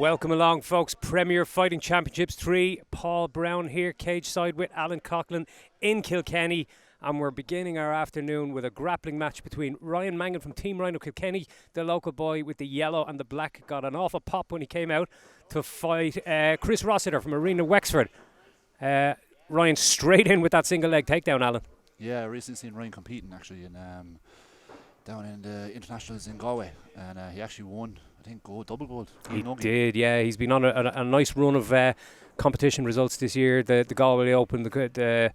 Welcome along, folks. Premier Fighting Championships 3. Paul Brown here, cage side with Alan Coughlin in Kilkenny. And we're beginning our afternoon with a grappling match between Ryan Mangan from Team Ryano Kilkenny, the local boy with the yellow and the black. Got an awful pop when he came out to fight Chris Rossiter from Arena Wexford. Ryan straight in with that single leg takedown, Alan. Yeah, I recently seen Ryan competing actually in down in the internationals in Galway, and he actually won. I think double gold. He did, yeah. He's been on a nice run of competition results this year. The Galway Open, the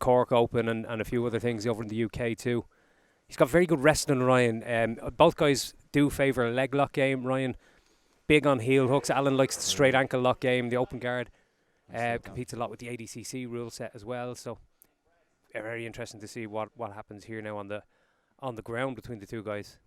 Cork Open, and a few other things over in the UK too. He's got very good wrestling, Ryan. Both guys do favour a leg lock game. Ryan, big on heel hooks. Alan likes the straight ankle lock game, the open guard. Competes a lot with the ADCC rule set as well. So very interesting to see what happens here now on the ground between the two guys.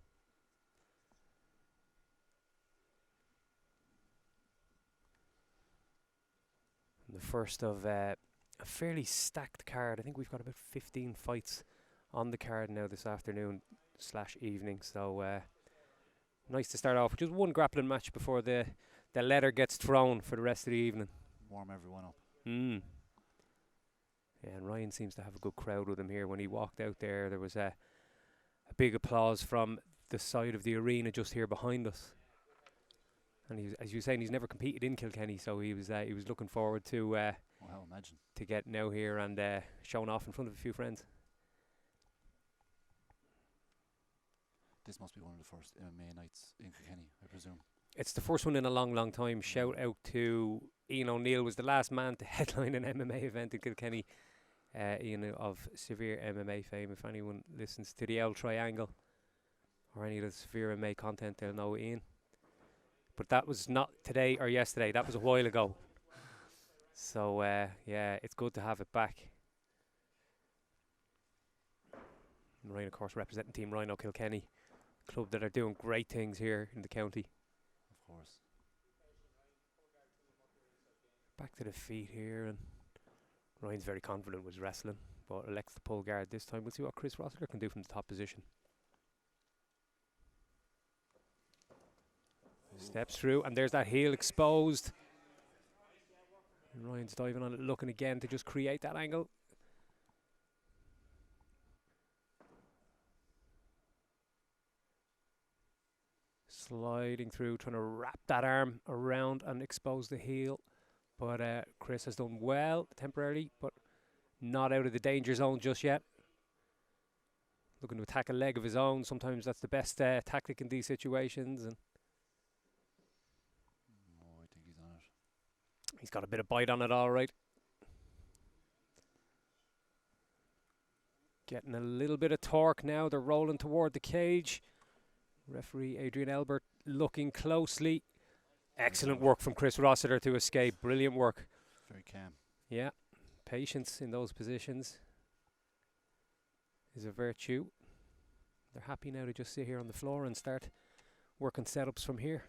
The first of a fairly stacked card. I think we've got about 15 fights on the card now this afternoon / evening. So nice to start off with just one grappling match before the letter gets thrown for the rest of the evening. Warm everyone up. Yeah, and Ryan seems to have a good crowd with him here. When he walked out there was a big applause from the side of the arena just here behind us. And he's, as you were saying, he's never competed in Kilkenny, so he was looking forward to Imagine to getting out here and showing off in front of a few friends. this must be one of the first MMA nights in Kilkenny, I presume. It's the first one in a long, long time. Shout out to Ian O'Neill, was the last man to headline an MMA event in Kilkenny. Ian of Severe MMA fame. If anyone listens to the L Triangle or any of the Severe MMA content, they'll know Ian. But that was not today or yesterday. That was a while ago. So, yeah, it's good to have it back. And Ryan, of course, representing Team Ryano Kilkenny, club that are doing great things here in the county. Of course. Back to the feet here, and Ryan's very confident with wrestling, but elects to pull guard this time. We'll see what Chris Rossiter can do from the top position. Steps through, and there's that heel exposed. And Ryan's diving on it, looking again to just create that angle. Sliding through, trying to wrap that arm around and expose the heel. But Chris has done well temporarily, but not out of the danger zone just yet. Looking to attack a leg of his own. Sometimes that's the best tactic in these situations. And I think he's on it. He's got a bit of bite on it, all right. Getting a little bit of torque now. They're rolling toward the cage. Referee Adrian Elbert looking closely. Excellent work from Chris Rossiter to escape. Brilliant work. Very calm. Yeah. Patience in those positions is a virtue. They're happy now to just sit here on the floor and start working setups from here.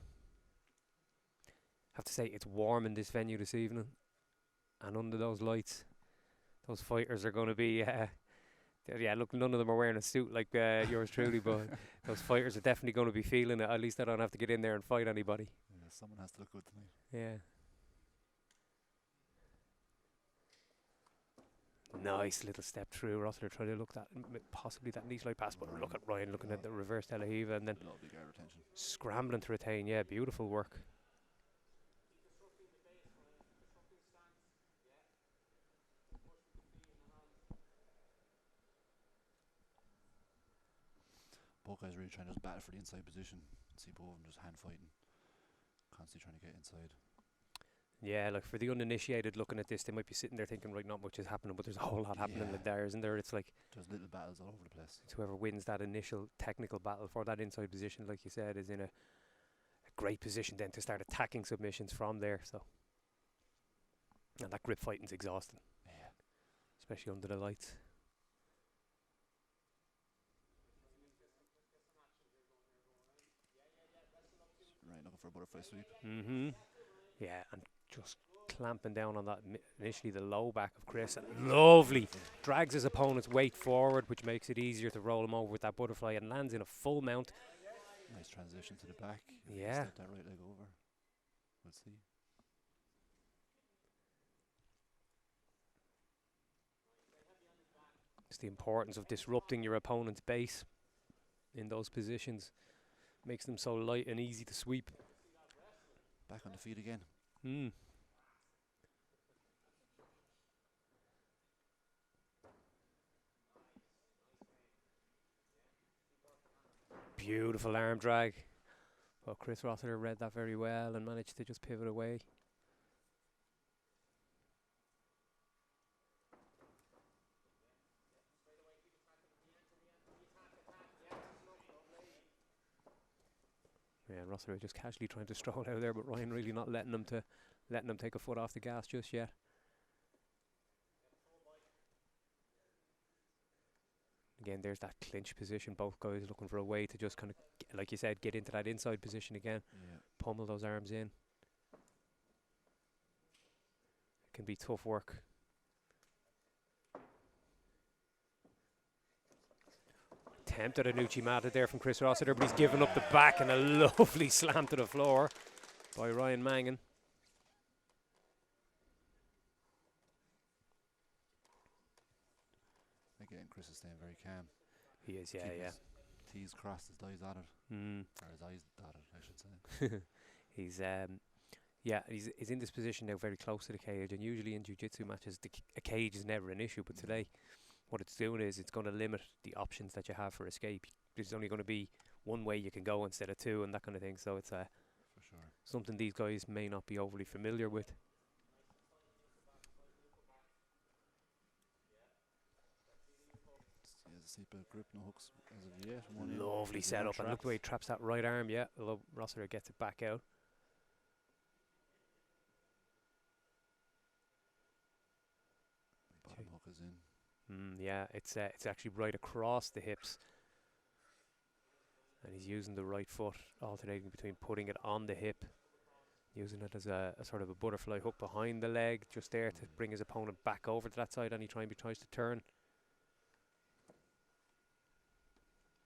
Have to say, it's warm in this venue this evening, and under those lights, those fighters are going to be yeah, look, none of them are wearing a suit like yours truly, but those fighters are definitely going to be feeling it. At least I don't have to get in there and fight anybody. Yeah, someone has to look good tonight. Yeah. Nice little step through. Rossiter trying to look that possibly that knee slide pass, but look at Ryan looking at the reverse Telehiva and then scrambling to retain. Yeah, beautiful work. Both guys really trying to just battle for the inside position. See both of them just hand fighting, constantly trying to get inside. Yeah, like for the uninitiated looking at this, they might be sitting there thinking, right, not much is happening, but there's a whole lot happening there, isn't there? It's like there's little battles all over the place. It's whoever wins that initial technical battle for that inside position, like you said, is in a great position then to start attacking submissions from there. So, and that grip fighting's exhausting. Yeah, especially under the lights. Right, looking for a butterfly sweep. Yeah, and just clamping down on that initially the low back of Chris. And lovely. Drags his opponent's weight forward, which makes it easier to roll him over with that butterfly, and lands in a full mount. Nice transition to the back. Yeah. Step that right leg over. We'll see. It's the importance of disrupting your opponent's base in those positions. Makes them so light and easy to sweep. Back on the feet again. Beautiful arm drag. Well, Chris Rossiter read that very well and managed to just pivot away. Yeah, Rossiter just casually trying to stroll out there, but Ryan really not letting him take a foot off the gas just yet. Again, there's that clinch position. Both guys looking for a way to just kind of, like you said, get into that inside position again. Yeah. Pummel those arms in. It can be tough work. Attempt at a Nucci-Mata there from Chris Rossiter, but he's given up the back and a lovely slam to the floor by Ryan Mangan. Again, Chris is staying very calm. He is, yeah, Keep yeah. his T's crossed, his I's dotted. Or his I's dotted, I should say. He's he's in this position now, very close to the cage, and usually in jiu-jitsu matches a cage is never an issue, but today what it's doing is it's going to limit the options that you have for escape. There's only going to be one way you can go instead of two and that kind of thing, so it's For sure. something these guys may not be overly familiar with. He has a seatbelt grip, no hooks as of yet. Lovely setup, and look the way he traps that right arm, yeah. Rossiter gets it back out. Bottom hook is in. Yeah, it's actually right across the hips. And he's using the right foot, alternating between putting it on the hip, using it as a sort of a butterfly hook behind the leg, just there to bring his opponent back over to that side, and he tries to turn.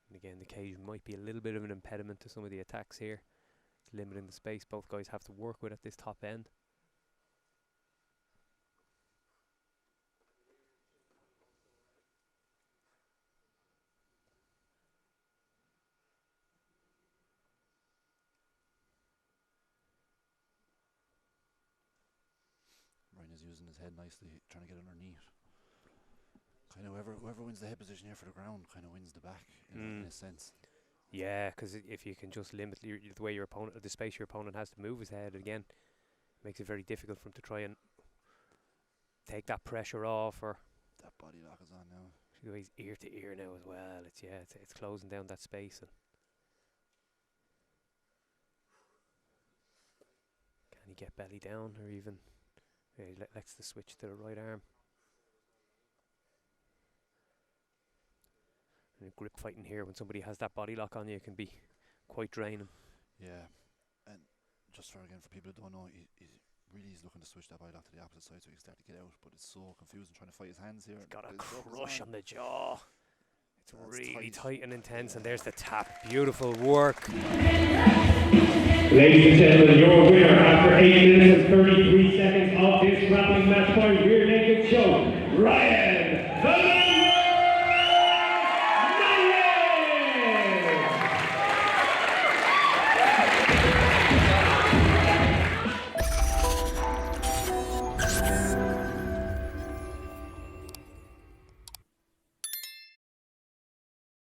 And again, the cage might be a little bit of an impediment to some of the attacks here, limiting the space both guys have to work with at this top end. Ryan is using his head nicely, trying to get underneath. Kind of whoever wins the head position here for the ground kind of wins the back in a sense. Yeah, because if you can just limit the way your opponent, the space your opponent has to move his head, again, makes it very difficult for him to try and take that pressure off. Or that body lock is on now. He's ear to ear now as well. It's closing down that space. And can he get belly down, or even he lets the switch to the right arm? And grip fighting here, when somebody has that body lock on you, can be quite draining. Yeah, and just for people who don't know, he's looking to switch that body lock to the opposite side so he can start to get out, but it's so confusing trying to fight his hands here. He's got a crush on the jaw. It's really tight and intense, and there's the tap. Beautiful work. Ladies and gentlemen, your winner after 8 minutes and 33 seconds of this grappling match by rear naked choke, Ryan the